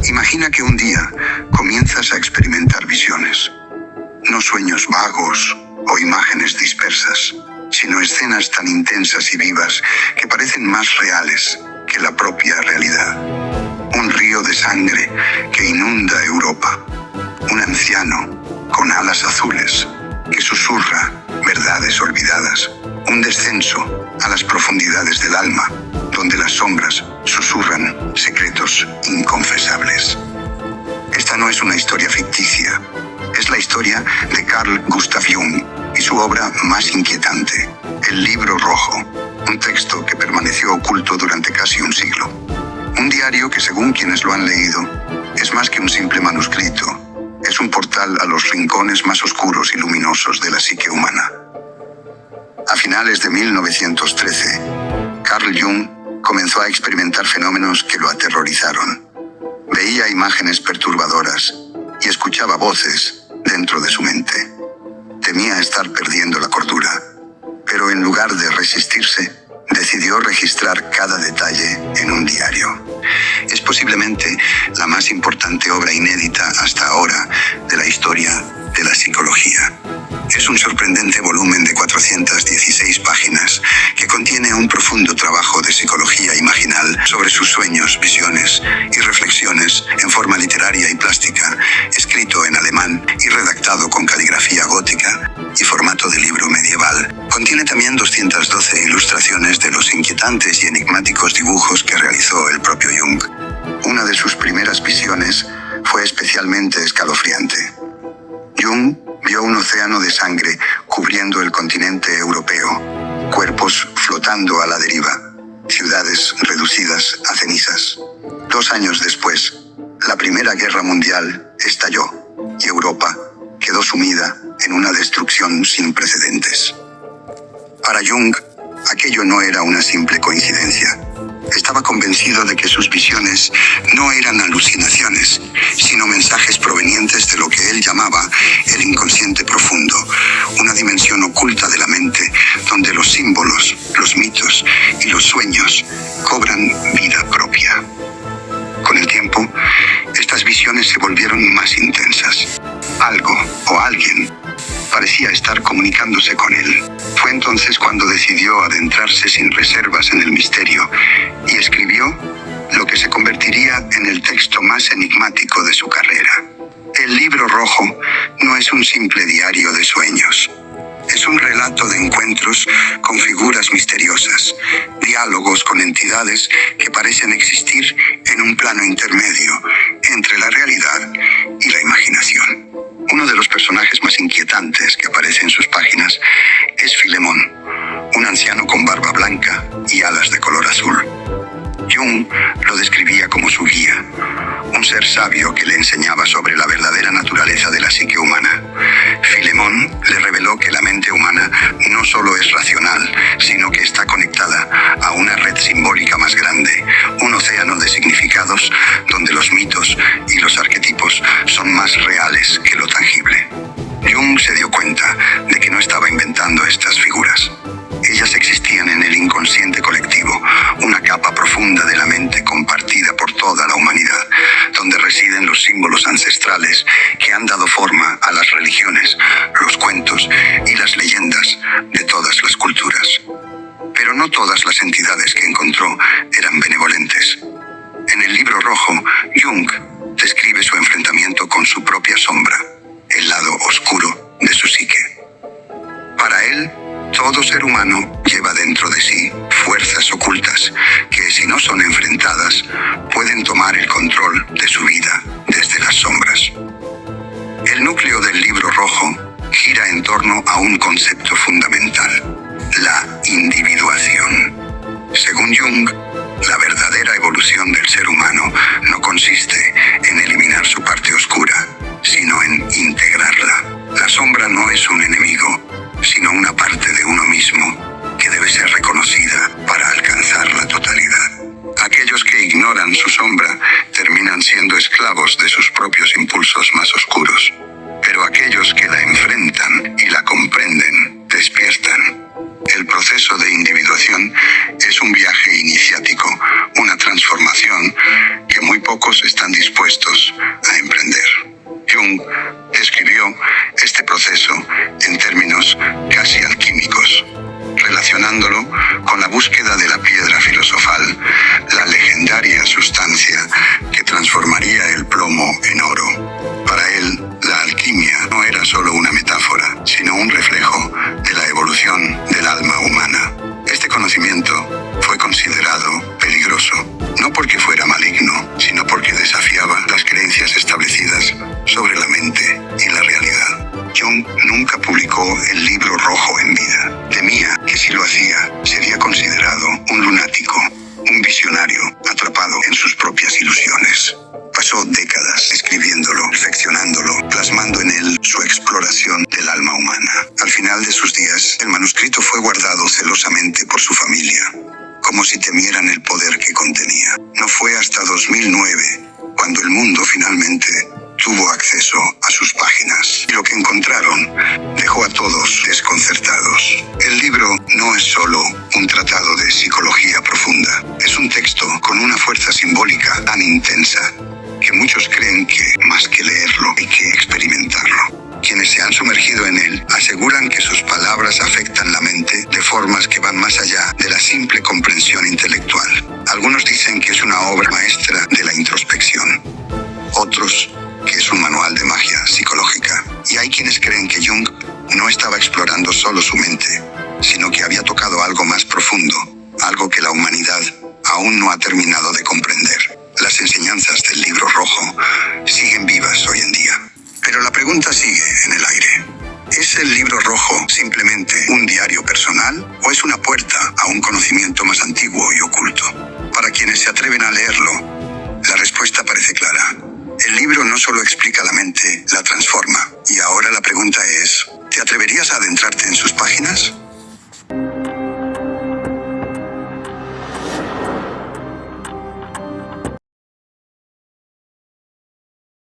Imagina que un día comienzas a experimentar visiones. No sueños vagos o imágenes dispersas, sino escenas tan intensas y vivas que parecen más reales que la propia realidad. Un río de sangre que inunda Europa. Un anciano con alas azules que susurra verdades olvidadas. Un descenso a las profundidades del alma, donde las sombras susurran secretos inconfesables. Esta no es una historia ficticia, es la historia de Carl Gustav Jung y su obra más inquietante, El Libro Rojo, un texto que permaneció oculto durante casi un siglo. Un diario que, según quienes lo han leído, es más que un simple manuscrito, es un portal a los rincones más oscuros y luminosos de la psique humana. A finales de 1913, Carl Jung comenzó a experimentar fenómenos que lo aterrorizaron. Veía imágenes perturbadoras y escuchaba voces dentro de su mente. Temía estar perdiendo la cordura, pero en lugar de resistirse, decidió registrar cada detalle en un diario. Es posiblemente la más importante obra inédita hasta ahora de la historia de la psicología. Es un sorprendente volumen de 416 páginas que contiene un profundo trabajo de psicología imaginal sobre sus sueños, visiones y reflexiones en forma literaria y plástica, escrito en alemán y redactado con caligrafía gótica y formato de libro medieval. Contiene también 212 ilustraciones de los inquietantes y enigmáticos dibujos que realizó el propio Jung. Una de sus primeras visiones fue especialmente escalofriante. Jung vio un océano de sangre cubriendo el continente europeo, cuerpos flotando a la deriva, ciudades reducidas a cenizas. 2 años después, la Primera Guerra Mundial estalló y Europa quedó sumida en una destrucción sin precedentes. Para Jung, aquello no era una simple coincidencia. Estaba convencido de que sus visiones no eran alucinaciones, sino mensajes provenientes de lo que él llamaba el inconsciente profundo, una dimensión oculta de la mente donde los símbolos, los mitos y los sueños cobran vida propia. Con el tiempo, estas visiones se volvieron más intensas. Algo o alguien parecía estar comunicándose con él. Fue entonces cuando decidió adentrarse sin reservas en el misterio y escribió lo que se convertiría en el texto más enigmático de su carrera. El Libro Rojo no es un simple diario de sueños. Es un relato de encuentros con figuras misteriosas, diálogos con entidades que parecen existir en un plano intermedio entre la realidad y la imaginación. Uno de los personajes más inquietantes que aparece en sus páginas es Filemón, un anciano con barba blanca y alas de color azul. Jung lo describía como su guía, un ser sabio que le enseñaba sobre la verdadera naturaleza de la psique humana. Filemón le reveló que la mente humana no solo es racional, sino que está conectada a una red simbólica más grande, un océano de significados donde los mitos y los arquetipos son más reales que lo tangible. Jung se dio cuenta de que no estaba inventando estas figuras. Ellas existían en el inconsciente colectivo, una capa profunda de la mente compartida por toda la humanidad, donde residen los símbolos ancestrales que han dado forma a las religiones, los cuentos y las leyendas de todas las culturas. Pero no todas las entidades que encontró eran benevolentes. En el Libro Rojo, Jung describe su enfrentamiento con su propia sombra, el lado oscuro de su psique. Para él, todo ser humano lleva dentro de sí fuerzas ocultas que, si no son enfrentadas, pueden tomar el control de su vida desde las sombras. El núcleo del Libro Rojo gira en torno a un concepto fundamental: la individuación. Según solitario, atrapado en sus propias ilusiones. Pasó décadas escribiéndolo, perfeccionándolo, plasmando en él su exploración del alma humana. Al final de sus días, el manuscrito fue guardado celosamente por su familia, como si temieran el poder que contenía. No fue hasta 2009, cuando el mundo finalmente tuvo acceso a sus páginas. Y lo que encontraron dejó a todos desconcertados. El libro no es solo un tratado de psicología profunda. Es un texto con una fuerza simbólica tan intensa que muchos creen que, más que leerlo, hay que experimentarlo. Quienes se han sumergido en él aseguran que sus palabras afectan la mente de formas que van más allá de la simple comprensión intelectual. Algunos dicen que es una obra maestra de la introspección. Otros, que es un manual de magia psicológica. Y hay quienes creen que Jung no estaba explorando solo su mente, sino que había tocado algo más profundo, algo que la humanidad aún no ha terminado de comprender. Las enseñanzas del Libro Rojo siguen vivas hoy en día. Pero la pregunta sigue en el aire. ¿Es el Libro Rojo simplemente un diario personal o es una puerta a un conocimiento más antiguo y oculto? Para quienes se atreven a leerlo, la respuesta parece clara. El libro no solo explica la mente, la transforma. Y ahora la pregunta es, ¿te atreverías a adentrarte en